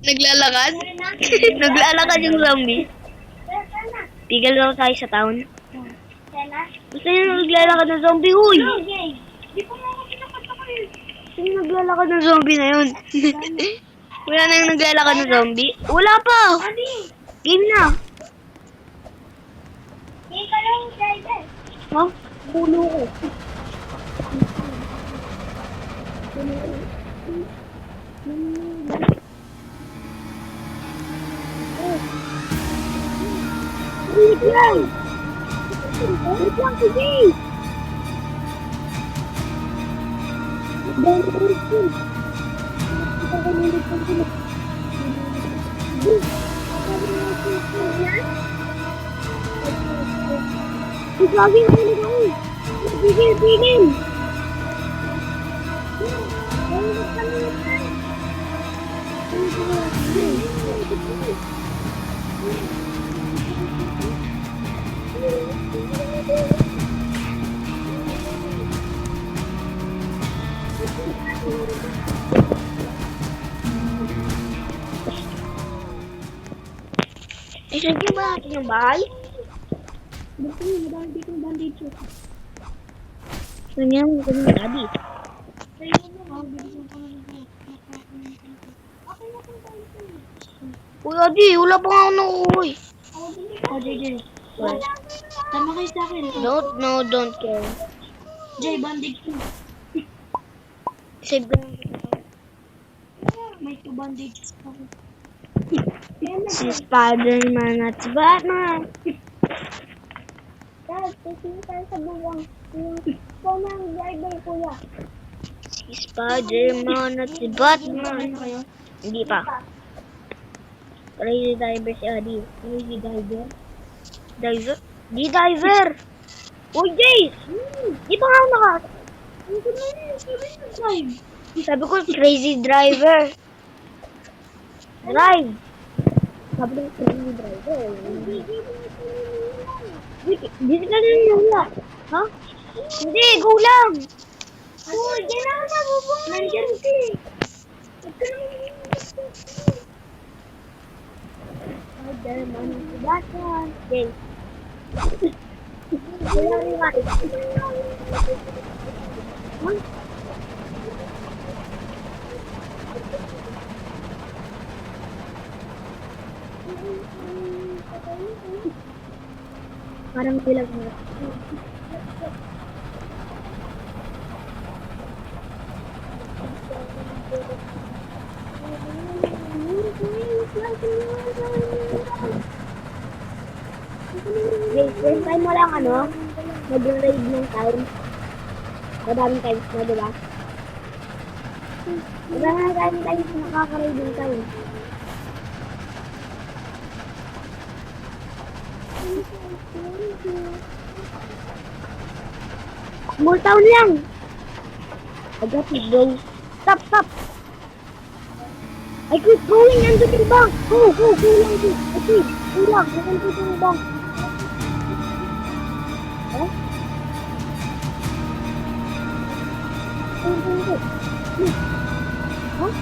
Naglalakad? Naglalakad yung zombie. Tigil daw tayo sa town. Gusto niyo naglalakad ng zombie? Uy! Gusto niyo naglalakad ng zombie na yun? Wala na yung naglalakad ng zombie? Wala pa! Game na! Ha? Pulo ko. Wait lang! Wait lang, sige! Lagi na ulit ako. Bigil. Isang ba natin yung bahay? Gusto mo, madami dito yung bandage yun. So niya, magandang daddy. Uy, Adi, wala pa nga ako nakukuha. Adi. Tama kayo sa akin. Don't care. Jay, bandage ko. Save ko lang. May 2 bandages pa ko. Si Spider-Man at si Batman. Dad, titingin tayo sa buwang. Kung ang driver, kuya. Si Spider-Man at si Batman. Hindi pa. Crazy Diver si Adi. Crazy Diver? Diver! Uy, Jace! Di ba nga ako Sabi ko, Crazy Driver. Drive! Sabi ko, Crazy Driver. Hindi ka rin nila. Ha? Hindi, go lang! Uy, dyan ako na bubong. Nandiyan ka eh. Spider-Man at si Batman. Jace. Wala rin nga. Parang bilag na. First time mo lang mag-raid ng time. Madaming times na, diba? Madaming times na nakaka-raid ng time. Small town lang. I got it, bro. Stop. I keep going into the bank. Go lang. Okay, go lang. Go into the bank. Huh? Go. Huh?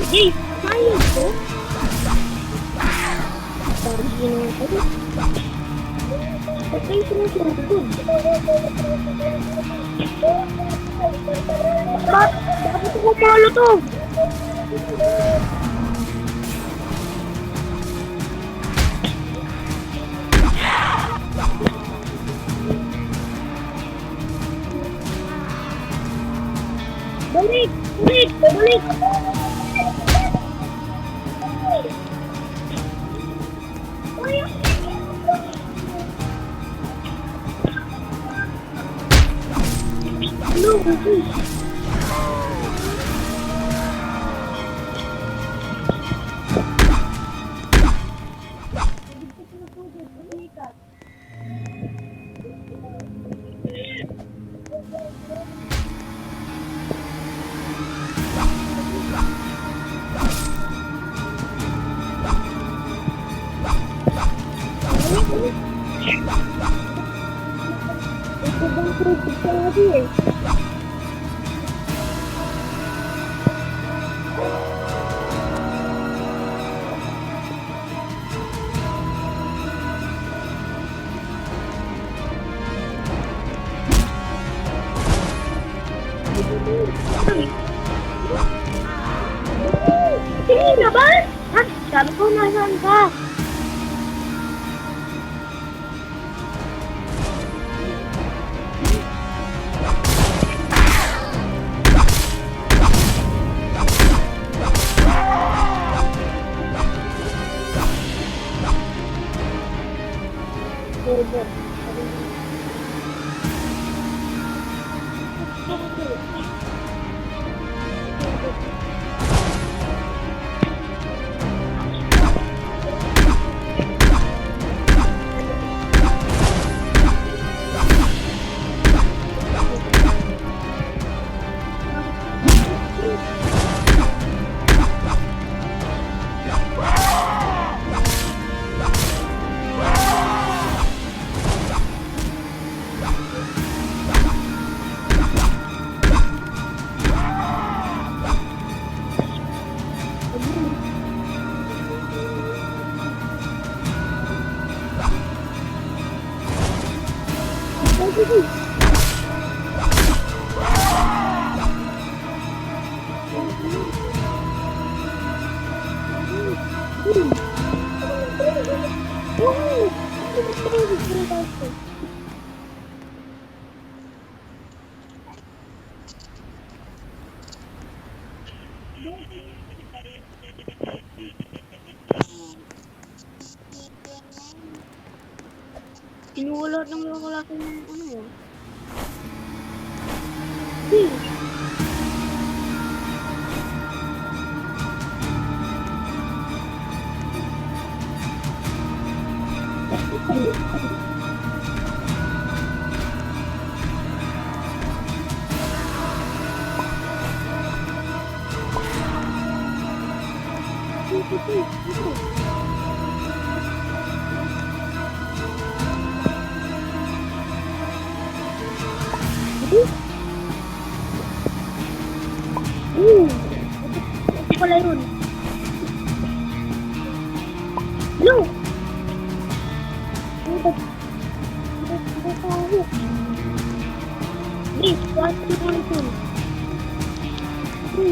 Hey, sayang ko. Parang ginawa ko. Patay sinusunod ko. Bakit ako palo to? Balik! Tubig ka kasi eh. Sige na ba? Ha? Sabi ko, nasaan ka? Kinuha ng mga kalaki ng ano yun. Ito pala yun. Hello! Please, what do you want to do?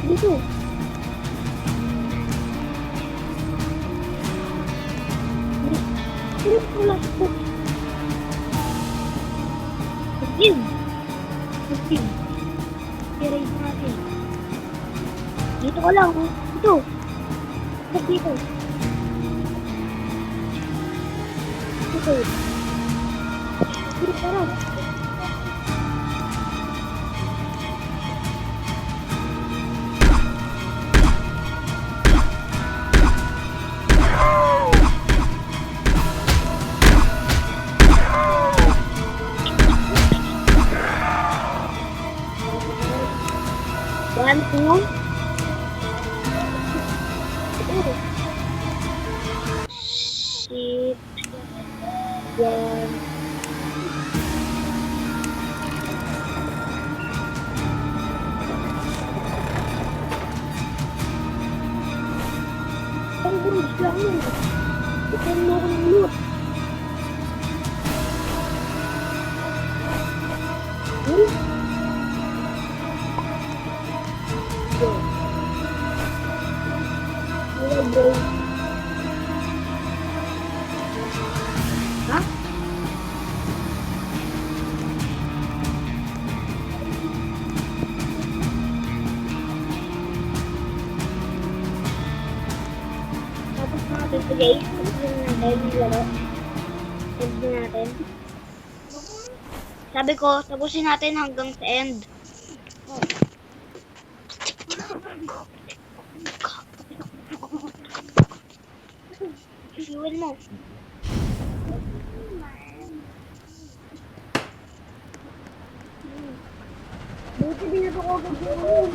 Dito. Dito pala ito. Sige. I-raise natin. Dito ka lang. Dito. Dito. Dito. Dito ka lang. One, two. Shit. One. Ang buros lang yun. Ito mo ako ng loot. Hah? Tapos natin ito guys. Tapos natin laro. Tapos natin. Sabi ko, tapusin natin hanggang sa end. Iwan mo. Buti din na ito ko gagawin.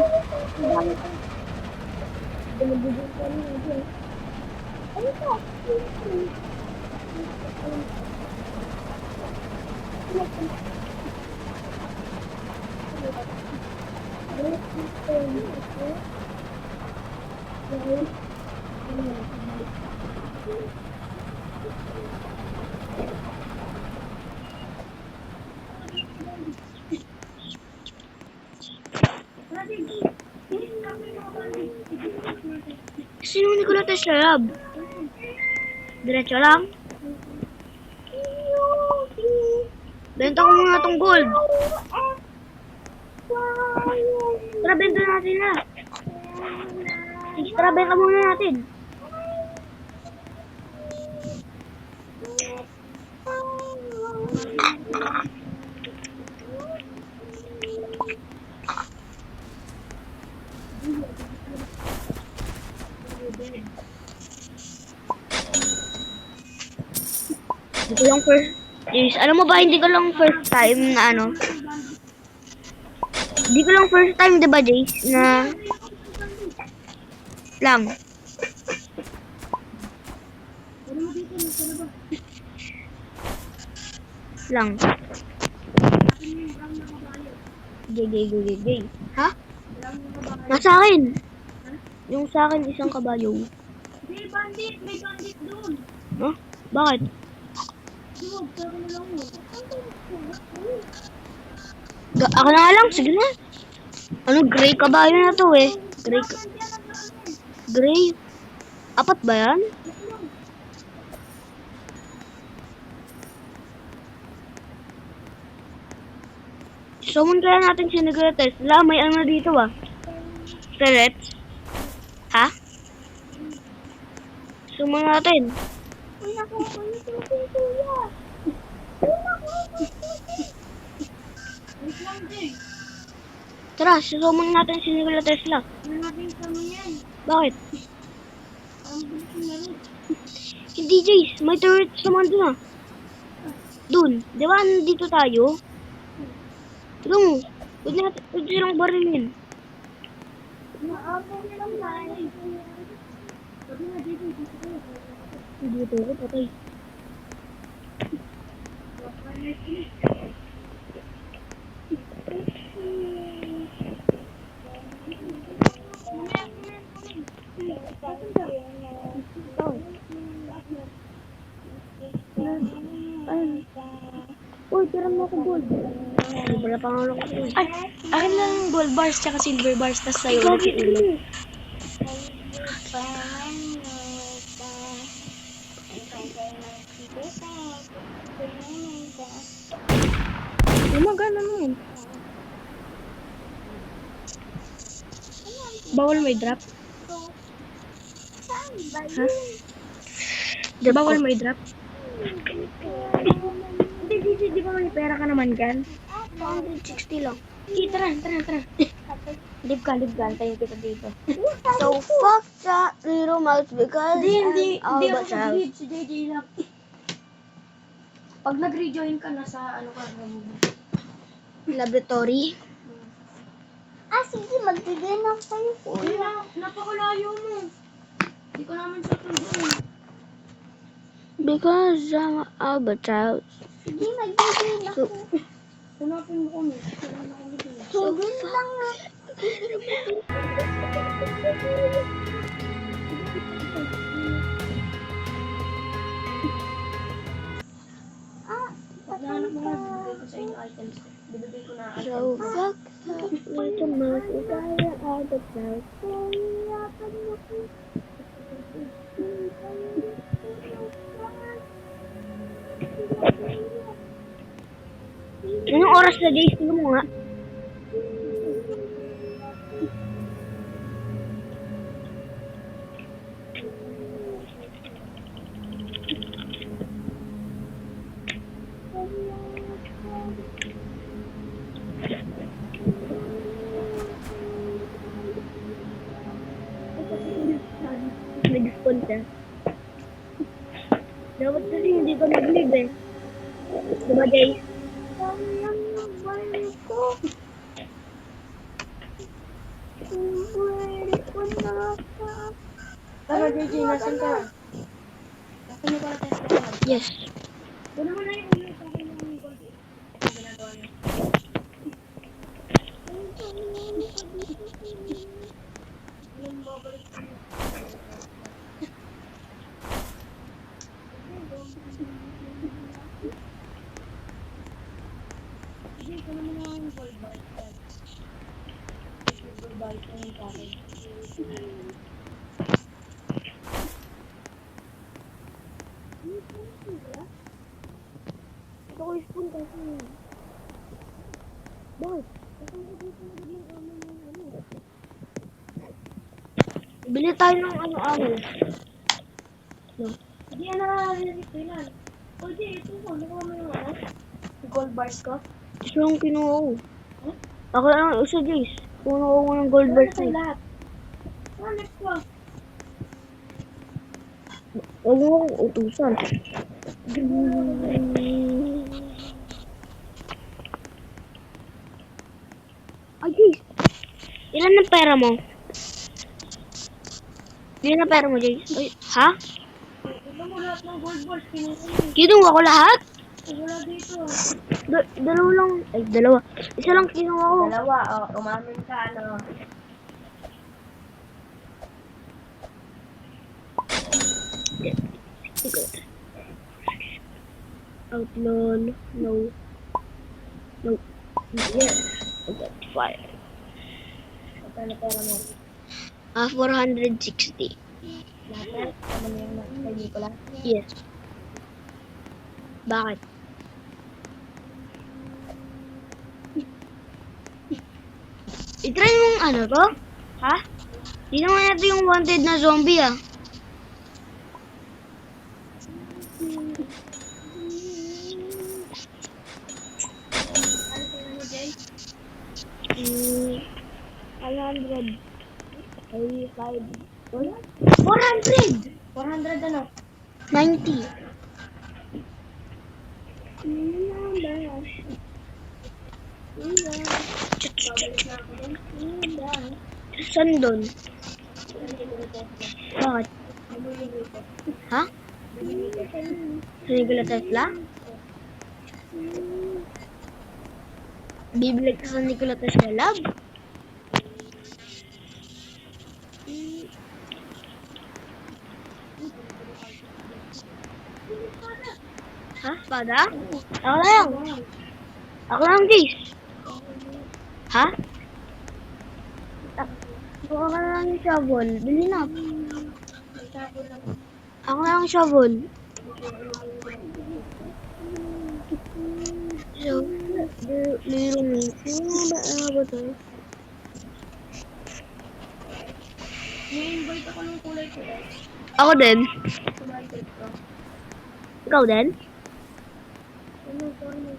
Ang dami ko. Dumabubog ko niya. Ano ito? Sino ni Nikola Tesla Lab? Diretso lang. Benta ko muna tong gold. Tara, benta natin na. Tara, benta muna natin. Hindi ko lang first... Yes, alam mo ba, hindi ko lang first time na ano. Hindi ko lang first time, diba, Jace, na... Lang. Lang. Gay. Ha? Nasa akin. Yung sa akin, isang kabayo. May bandit doon. Huh? Bakit? Huwag, sa akin na lang mo. Ako na nga lang, sige na. Ano, gray kabayo na to eh. Gray. Apat ba yan? Summon kaya natin si Nikola Tesla. May ano dito ah. Pellets. Ha? Summon natin. Uy, nakuha ko yung kuya. Wait lang, Jay. Tara, summon natin si Nikola Tesla. Ano natin kami yan? Bakit? Ang bilis yung laro. Hindi, Jace. May turret naman dun ah. Dun. Di ba nandito tayo? Tignan mo. Huwag silang barilin. Naapaw niya lang tayo. Sabi nga dito, dito ko. Dito ako, patay. Uy, tira mo ako gold. Wala pa nga ako gold. Ay, akin lang gold bars tsaka silver bars tas sa'yo. Bakit ulo? Gumagana nun. Bawal may drop? Ha? Bawal may drop? Hindi ba may pera ka naman kan? 160 lang. Tara. Lib ka, antayin kita dito. So, fuck that little mouse because Hindi I'm ako Albert Child. nag-lead, si JJ lang. Pag nag-rejoin ka na sa ano ka, Laboratory. sige, magbigay na kayo po. Hindi na, napakalayo mo. Hindi ko naman siya tunduin. Because I'm Albert Child. Sige, magbigay na So, Hanapin mo kami. Kailan ako bigay. so lang. Pag nahanap mo nga, bibigay ko sa inyo items. Bibigay ko na So, items. fuck that little mouse because I'm Albert Child. Anong oras na, Jace? Tingnan mo nga. Nag-spawn siya. Dapat kasi hindi ka nag-live eh. Diba, Jace? Tara, JJ, nasan ka? Nasan mo para test ka? Yes. Doon naman na yung ulo sa akin yung gold. Ang ginagawa niya. Ito ko spoon kasi. Bakit? Bili tayo ng ano-ano. No. Hindi yan nakakarinig ko yan. O, Jay, ito mo. Nakuha mo yung ano? Gold bars ko? Isa yung kinuha ko. Ako lang isa, Jace. Kuno ko ng gold bars Ano na. lahat? Ano next ko? Huwag mo akong utusan. Ay, Jace. Ilan ang pera mo? Ilan ang pera mo, Jace? Ay, ha? Ito mo lahat ng gold bars. Kinuha ko. Kinuha ko lahat? Wala dito. Dalawa lang. Ay, dalawa. Isa lang kinuha ko. Dalawa, umamin ka, ano. Outlaw. No. No. Yes. I got fire. Magkano pera mo? 460. Lahat? Tama na yung kay Nicola? Yes. Bakit? I-try mong ano to? Ha? Di naman natin yung wanted na zombie ah. Ano pera mo, Jay? 500. 85. 400! 400 ano? 90. Babalik na ako din. Saan doon? Bakit? Ha? Sa Nikola Tesla? Bibili ka sa Nikola Tesla Lab? Ha? Espada? Ako lang. Ako lang, Jace. Ha? Ako ka lang yung shovel. Bili na. Ako lang yung shovel. So, little me. Ano ba ito? May-invite ako ng kulay ko eh. Ako din. Kumalit ko. Ikaw din? Ano, sorry.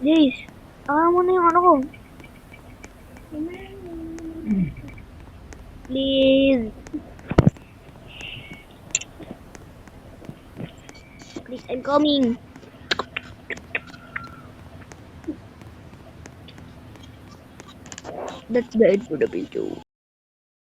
Jace, ako mo na yung ano ko. Please. Please, I'm coming. That's the end for the video.